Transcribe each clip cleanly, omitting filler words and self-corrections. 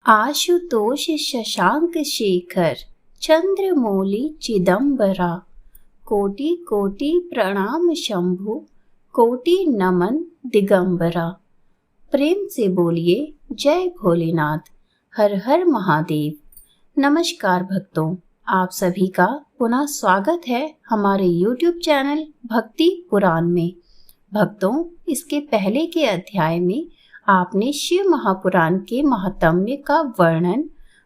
आशुतोष शशांक शेखर चंद्रमौलि चिदंबरा। कोटि कोटि प्रणाम शंभु, कोटि नमन दिगंबरा। प्रेम से बोलिए जय भोलेनाथ, हर हर महादेव। नमस्कार भक्तों, आप सभी का पुनः स्वागत है हमारे YouTube चैनल भक्ति पुराण में। भक्तों, इसके पहले के अध्याय में आपने शिव महापुराण के महात्म्य का वर्णन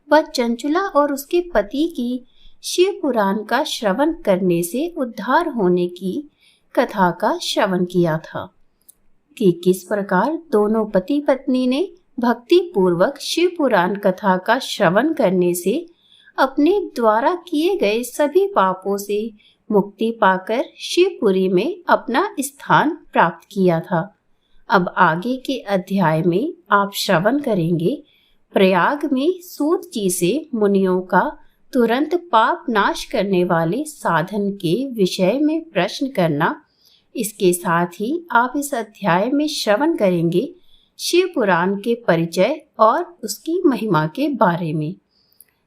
व चंचुला और उसके पति की शिव पुराण का श्रवण करने से उद्धार होने की कथा का श्रवण किया था कि किस प्रकार दोनों पति पत्नी ने भक्ति पूर्वक शिव पुराण कथा का श्रवण करने से अपने द्वारा किए गए सभी पापों से मुक्ति पाकर शिवपुरी में अपना स्थान प्राप्त किया था। अब आगे के अध्याय में आप श्रवण करेंगे प्रयाग में सूत जी से मुनियों का तुरंत पाप नाश करने वाले साधन के विषय में प्रश्न करना। इसके साथ ही आप इस अध्याय में श्रवण करेंगे शिव पुराण के परिचय और उसकी महिमा के बारे में।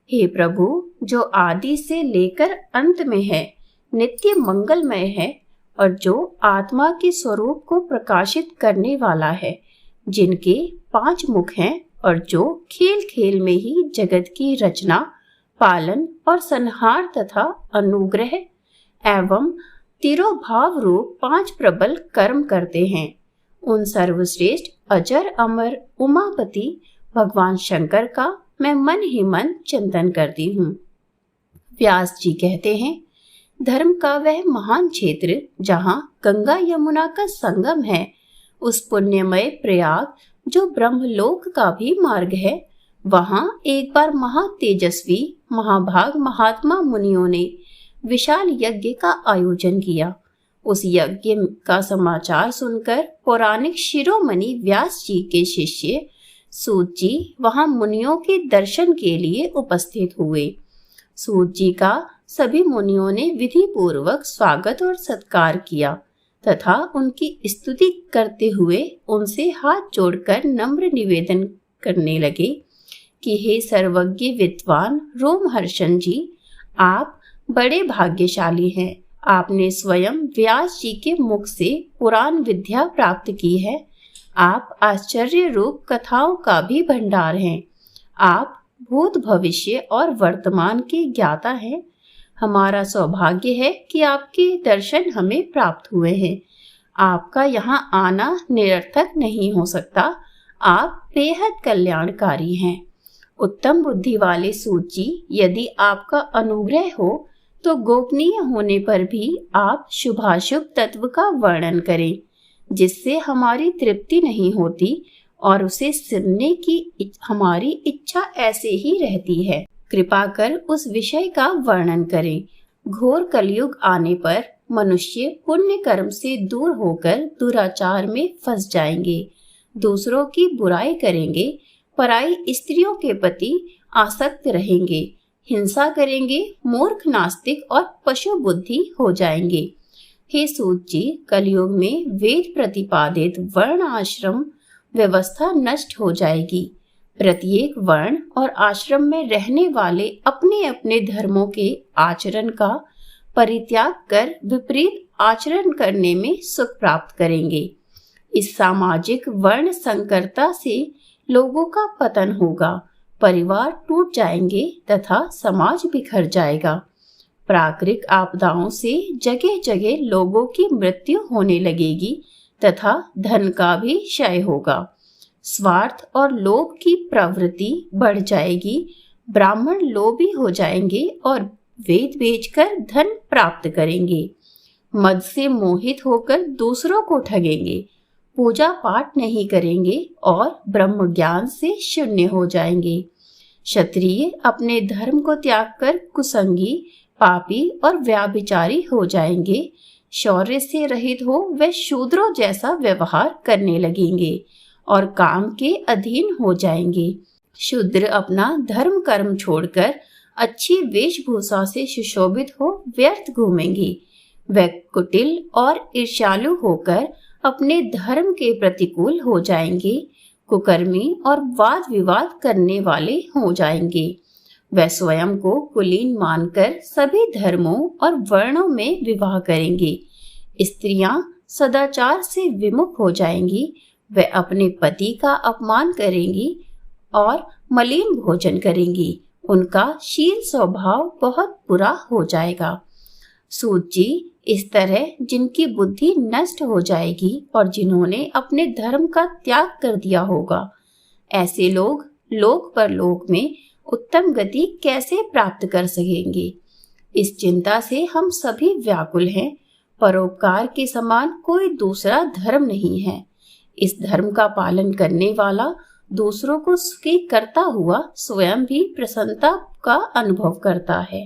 हे प्रभु, जो आदि से लेकर अंत में है, नित्य मंगलमय है और जो आत्मा के स्वरूप को प्रकाशित करने वाला है, जिनके 5 मुख हैं और जो खेल खेल में ही जगत की रचना, पालन और संहार तथा अनुग्रह एवं तिरोभाव रूप 5 प्रबल कर्म करते हैं, उन सर्वश्रेष्ठ अजर अमर उमापति भगवान शंकर का मैं मन ही मन चिंतन करती हूँ। व्यास जी कहते हैं, धर्म का वह महान क्षेत्र जहाँ गंगा यमुना का संगम है, उस पुण्यमय प्रयाग जो ब्रह्मलोक का भी मार्ग है, वहाँ एक बार महातेजस्वी महाभाग महात्मा मुनियों ने विशाल यज्ञ का आयोजन किया। उस यज्ञ का समाचार सुनकर पौराणिक शिरोमणि व्यास जी के शिष्य सूत जी वहाँ मुनियों के दर्शन के लिए उपस्थित हुए। सूत जी का सभी मुनियों ने विधि पूर्वक स्वागत और सत्कार किया तथा उनकी स्तुति करते हुए उनसे हाथ जोड़कर नम्र निवेदन करने लगे कि हे सर्वज्ञ विद्वान रोमहर्षण जी, आप बड़े भाग्यशाली हैं। आपने स्वयं व्यास जी के मुख से पुराण विद्या प्राप्त की है। आप आश्चर्य रूप कथाओं का भी भंडार हैं। आप भूत भविष्य और वर्तमान के ज्ञाता हैं। हमारा सौभाग्य है कि आपके दर्शन हमें प्राप्त हुए हैं। आपका यहाँ आना निरर्थक नहीं हो सकता। आप बेहद कल्याणकारी हैं। उत्तम बुद्धि वाले सूत जी, यदि आपका अनुग्रह हो तो गोपनीय होने पर भी आप शुभाशुभ तत्व का वर्णन करें, जिससे हमारी तृप्ति नहीं होती और उसे सुनने की हमारी इच्छा ऐसे ही रहती है। कृपा कर उस विषय का वर्णन करें। घोर कलयुग आने पर मनुष्य पुण्य कर्म से दूर होकर दुराचार में फंस जाएंगे, दूसरों की बुराई करेंगे, पराई स्त्रियों के प्रति आसक्त रहेंगे, हिंसा करेंगे, मूर्ख नास्तिक और पशु बुद्धि हो जाएंगे। हे सूत जी, कलयुग में वेद प्रतिपादित वर्ण आश्रम व्यवस्था नष्ट हो जाएगी। प्रत्येक वर्ण और आश्रम में रहने वाले अपने अपने धर्मों के आचरण का परित्याग कर विपरीत आचरण करने में सुख प्राप्त करेंगे। इस सामाजिक वर्ण संकरता से लोगों का पतन होगा, परिवार टूट जाएंगे तथा समाज बिखर जाएगा। प्राकृतिक आपदाओं से जगह जगह लोगों की मृत्यु होने लगेगी तथा धन का भी क्षय होगा। स्वार्थ और लोभ की प्रवृत्ति बढ़ जाएगी। ब्राह्मण लोभी हो जाएंगे और वेद बेचकर धन प्राप्त करेंगे। मद से मोहित होकर दूसरों को ठगेंगे, पूजा पाठ नहीं करेंगे और ब्रह्म ज्ञान से शून्य हो जाएंगे। क्षत्रिय अपने धर्म को त्याग कर कुसंगी, पापी और व्याभिचारी हो जाएंगे। शौर्य से रहित हो वे शूद्रों जैसा व्यवहार करने लगेंगे और काम के अधीन हो जाएंगे। शूद्र अपना धर्म कर्म छोड़कर अच्छी वेशभूषा से सुशोभित हो व्यर्थ घूमेंगे। वे कुटिल और ईर्ष्यालु होकर अपने धर्म के प्रतिकूल हो जाएंगे। कुकर्मी और वाद विवाद करने वाले हो जाएंगे। वे स्वयं को कुलीन मानकर सभी धर्मों और वर्णों में विवाह करेंगे। स्त्रियां सदाचार से विमुख हो जाएंगी। वे अपने पति का अपमान करेंगी और मलिन भोजन करेंगी। उनका शील स्वभाव बहुत बुरा हो जाएगा। सूत जी, इस तरह जिनकी बुद्धि नष्ट हो जाएगी और जिन्होंने अपने धर्म का त्याग कर दिया होगा, ऐसे लोग लोक परलोक में उत्तम गति कैसे प्राप्त कर सकेंगे? इस चिंता से हम सभी व्याकुल हैं। परोपकार के समान कोई दूसरा धर्म नहीं है। इस धर्म का पालन करने वाला दूसरों को सुखी करता हुआ स्वयं भी प्रसन्नता का अनुभव करता है।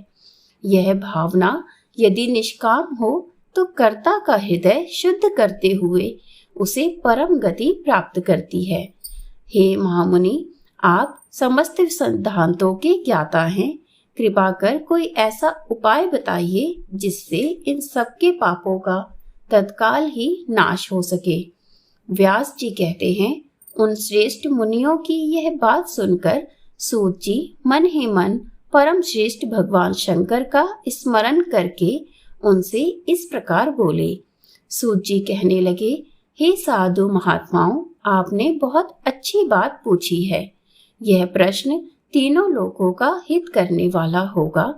यह भावना यदि निष्काम हो तो कर्ता का हृदय शुद्ध करते हुए उसे परम गति प्राप्त करती है। हे महामुनि, आप समस्त सिद्धांतों के ज्ञाता हैं। कृपा कर कोई ऐसा उपाय बताइए जिससे इन सबके पापों का तत्काल ही नाश हो सके। व्यास जी कहते हैं, उन श्रेष्ठ मुनियों की यह बात सुनकर सूत जी मन ही मन परम श्रेष्ठ भगवान शंकर का स्मरण करके उनसे इस प्रकार बोले। सूत जी कहने लगे, हे साधु महात्माओं, आपने बहुत अच्छी बात पूछी है। यह प्रश्न तीनों लोगों का हित करने वाला होगा।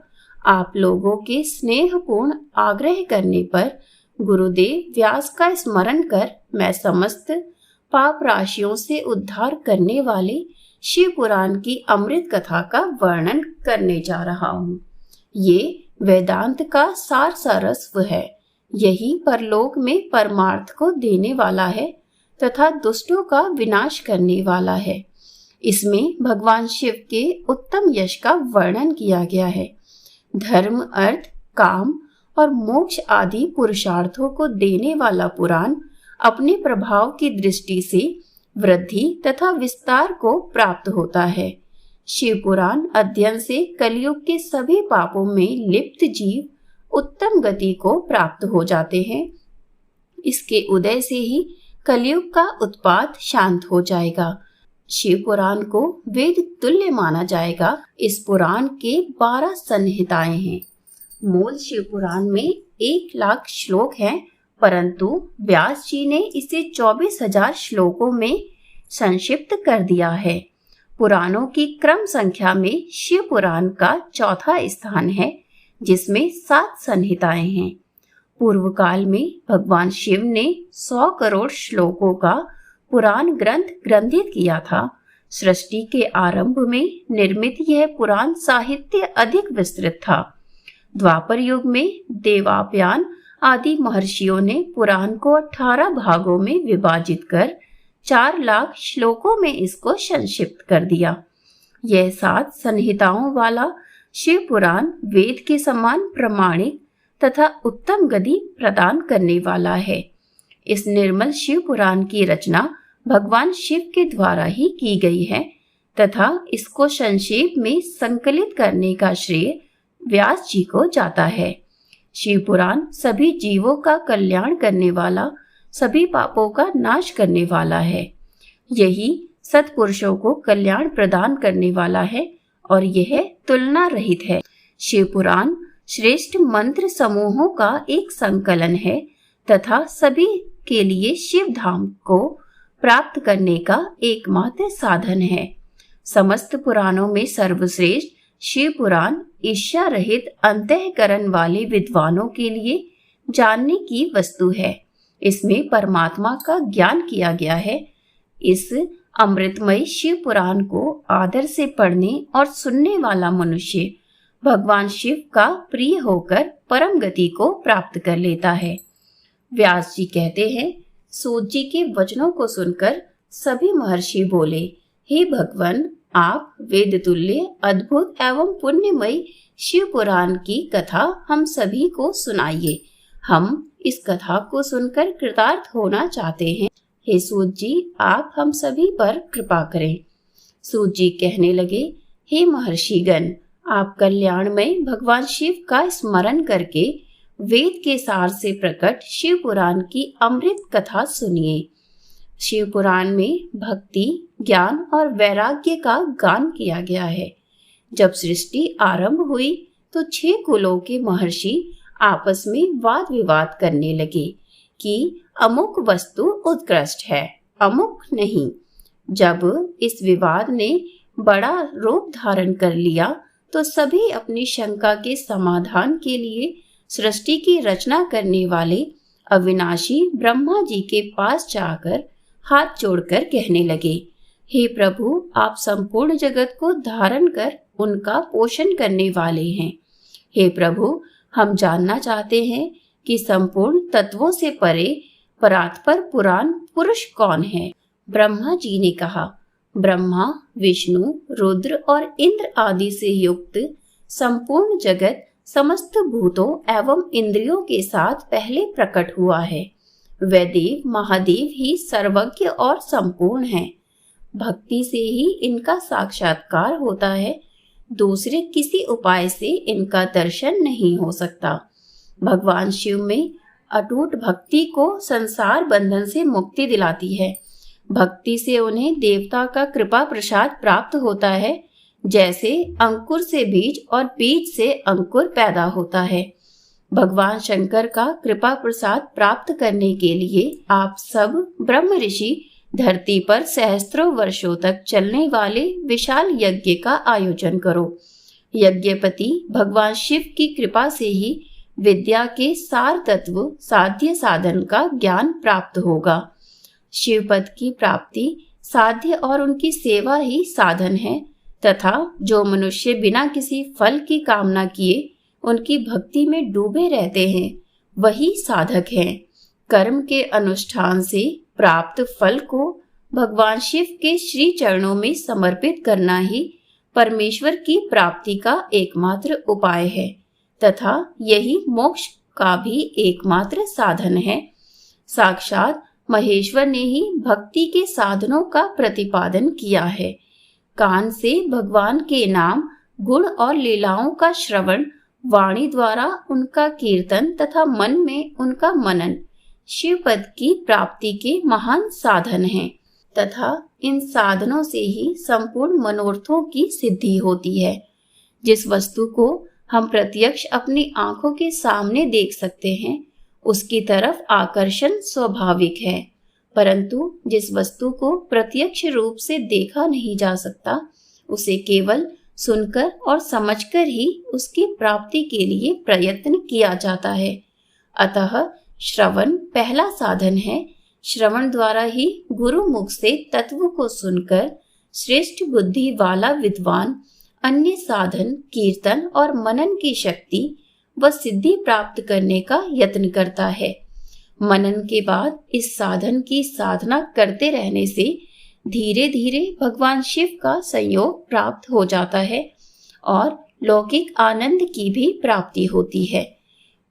आप लोगों के स्नेहपूर्ण आग्रह करने पर गुरुदेव व्यास का स्मरण कर मैं समस्त पाप राशियों से उद्धार करने वाले शिव पुराण की अमृत कथा का वर्णन करने जा रहा हूँ। ये वेदांत का सार सर्वस्व है। यही परलोक में परमार्थ को देने वाला है तथा दुष्टों का विनाश करने वाला है। इसमें भगवान शिव के उत्तम यश का वर्णन किया गया है। धर्म, अर्थ, काम और मोक्ष आदि पुरुषार्थों को देने वाला पुराण अपने प्रभाव की दृष्टि से वृद्धि तथा विस्तार को प्राप्त होता है। शिव पुराण अध्ययन से कलयुग के सभी पापों में लिप्त जीव उत्तम गति को प्राप्त हो जाते हैं। इसके उदय से ही कलयुग का उत्पात शांत हो जाएगा। शिव पुराण को वेद तुल्य माना जाएगा। इस पुराण के 12 संहिताएं हैं। मूल शिव पुराण में 1,00,000 श्लोक हैं, परंतु व्यास जी ने इसे 24,000 श्लोकों में संक्षिप्त कर दिया है। पुराणों की क्रम संख्या में शिव पुराण का चौथा स्थान है, जिसमें 7 संहिताएं हैं। पूर्व काल में भगवान शिव ने 100 करोड़ श्लोकों का पुराण ग्रंथ ग्रंथित किया था। सृष्टि के आरंभ में निर्मित यह पुराण साहित्य अधिक विस्तृत था। द्वापर युग में देवाप्यान आदि महर्षियों ने पुराण को 18 भागों में विभाजित कर 4,00,000 श्लोकों में इसको संक्षिप्त कर दिया। यह 7 संहिताओं वाला शिव पुराण वेद के समान प्रमाणिक तथा उत्तम गति प्रदान करने वाला है। इस निर्मल शिव पुराण की रचना भगवान शिव के द्वारा ही की गई है तथा इसको संक्षेप में संकलित करने का श्रेय व्यास जी को जाता है। शिव पुराण सभी जीवों का कल्याण करने वाला, सभी पापों का नाश करने वाला है। यही सत्पुरुषों को कल्याण प्रदान करने वाला है और यह तुलना रहित है। शिव पुराण श्रेष्ठ मंत्र समूहों का एक संकलन है तथा सभी के लिए शिव धाम को प्राप्त करने का एकमात्र साधन है। समस्त पुराणों में सर्वश्रेष्ठ शिव पुराण ईर्ष्या रहित अंतःकरण वाले विद्वानों के लिए जानने की वस्तु है। इसमें परमात्मा का ज्ञान किया गया है। इस अमृतमय शिव पुराण को आदर से पढ़ने और सुनने वाला मनुष्य भगवान शिव का प्रिय होकर परम गति को प्राप्त कर लेता है। व्यास जी कहते हैं, सूत जी के वचनों को सुनकर सभी महर्षि बोले, हे भगवान, आप वेद तुल्य अद्भुत एवं पुण्यमय शिव पुराण की कथा हम सभी को सुनाइए। हम इस कथा को सुनकर कृतार्थ होना चाहते हैं। हे सूत जी, आप हम सभी पर कृपा करें। सूत जी कहने लगे, हे महर्षिगण, आप कल्याणमय भगवान शिव का स्मरण करके वेद के सार से प्रकट शिव पुराण की अमृत कथा सुनिए। शिव पुराण में भक्ति, ज्ञान और वैराग्य का गान किया गया है। जब सृष्टि आरंभ हुई तो 6 कुलों के महर्षि आपस में वाद विवाद करने लगे कि अमुक वस्तु उत्कृष्ट है, अमुक नहीं। जब इस विवाद ने बड़ा रूप धारण कर लिया तो सभी अपनी शंका के समाधान के लिए सृष्टि की रचना करने वाले अविनाशी ब्रह्मा जी के पास जाकर हाथ जोड़कर कहने लगे, हे प्रभु, आप संपूर्ण जगत को धारण कर उनका पोषण करने वाले हैं। हे प्रभु, हम जानना चाहते हैं कि संपूर्ण तत्वों से परे परात्पर पुराण पुरुष कौन है। ब्रह्मा जी ने कहा, ब्रह्मा, विष्णु, रुद्र और इंद्र आदि से युक्त संपूर्ण जगत समस्त भूतों एवं इंद्रियों के साथ पहले प्रकट हुआ है। वे देव महादेव ही सर्वज्ञ और संपूर्ण हैं। भक्ति से ही इनका साक्षात्कार होता है, दूसरे किसी उपाय से इनका दर्शन नहीं हो सकता। भगवान शिव में अटूट भक्ति को संसार बंधन से मुक्ति दिलाती है। भक्ति से उन्हें देवता का कृपा प्रसाद प्राप्त होता है, जैसे अंकुर से बीज और बीज से अंकुर पैदा होता है। भगवान शंकर का कृपा प्रसाद प्राप्त करने के लिए आप सब ब्रह्म ऋषि धरती पर सहस्त्रों वर्षों तक चलने वाले विशाल यज्ञ का आयोजन करो। यज्ञपति भगवान शिव की कृपा से ही विद्या के सार तत्व साध्य साधन का ज्ञान प्राप्त होगा। शिव पद की प्राप्ति साध्य और उनकी सेवा ही साधन है तथा जो मनुष्य बिना किसी फल की कामना किए उनकी भक्ति में डूबे रहते हैं वही साधक हैं। कर्म के अनुष्ठान से प्राप्त फल को भगवान शिव के श्री चरणों में समर्पित करना ही परमेश्वर की प्राप्ति का एकमात्र उपाय है तथा यही मोक्ष का भी एकमात्र साधन है। साक्षात महेश्वर ने ही भक्ति के साधनों का प्रतिपादन किया है। कान से भगवान के नाम, गुण और लीलाओं का श्रवण, वाणी द्वारा उनका कीर्तन तथा मन में उनका मनन शिव पद की प्राप्ति के महान साधन हैं तथा इन साधनों से ही संपूर्ण मनोरथों की सिद्धि होती है। जिस वस्तु को हम प्रत्यक्ष अपनी आंखों के सामने देख सकते हैं उसकी तरफ आकर्षण स्वाभाविक है, परंतु जिस वस्तु को प्रत्यक्ष रूप से देखा नहीं जा सकता उसे केवल सुनकर और समझकर ही उसकी प्राप्ति के लिए प्रयत्न किया जाता है। अतः श्रवण पहला साधन है। श्रवण द्वारा ही गुरु मुख से तत्व को सुनकर श्रेष्ठ बुद्धि वाला विद्वान अन्य साधन, कीर्तन और मनन की शक्ति व सिद्धि प्राप्त करने का यत्न करता है। मनन के बाद इस साधन की साधना करते रहने से धीरे धीरे भगवान शिव का संयोग प्राप्त हो जाता है और लौकिक आनंद की भी प्राप्ति होती है।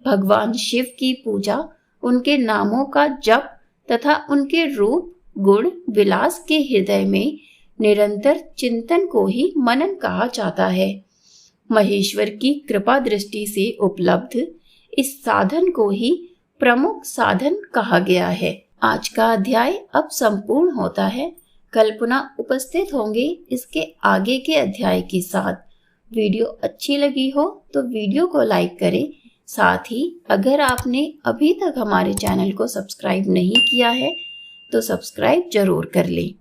भगवान शिव की पूजा, उनके नामों का जप तथा उनके रूप, गुण, विलास के हृदय में निरंतर चिंतन को ही मनन कहा जाता है। महेश्वर की कृपा दृष्टि से उपलब्ध इस साधन को ही प्रमुख साधन कहा गया है। आज का अध्याय अब संपूर्ण होता है। कल पुनः उपस्थित होंगे इसके आगे के अध्याय के साथ। वीडियो अच्छी लगी हो तो वीडियो को लाइक करें। साथ ही अगर आपने अभी तक हमारे चैनल को सब्सक्राइब नहीं किया है तो सब्सक्राइब जरूर कर लें।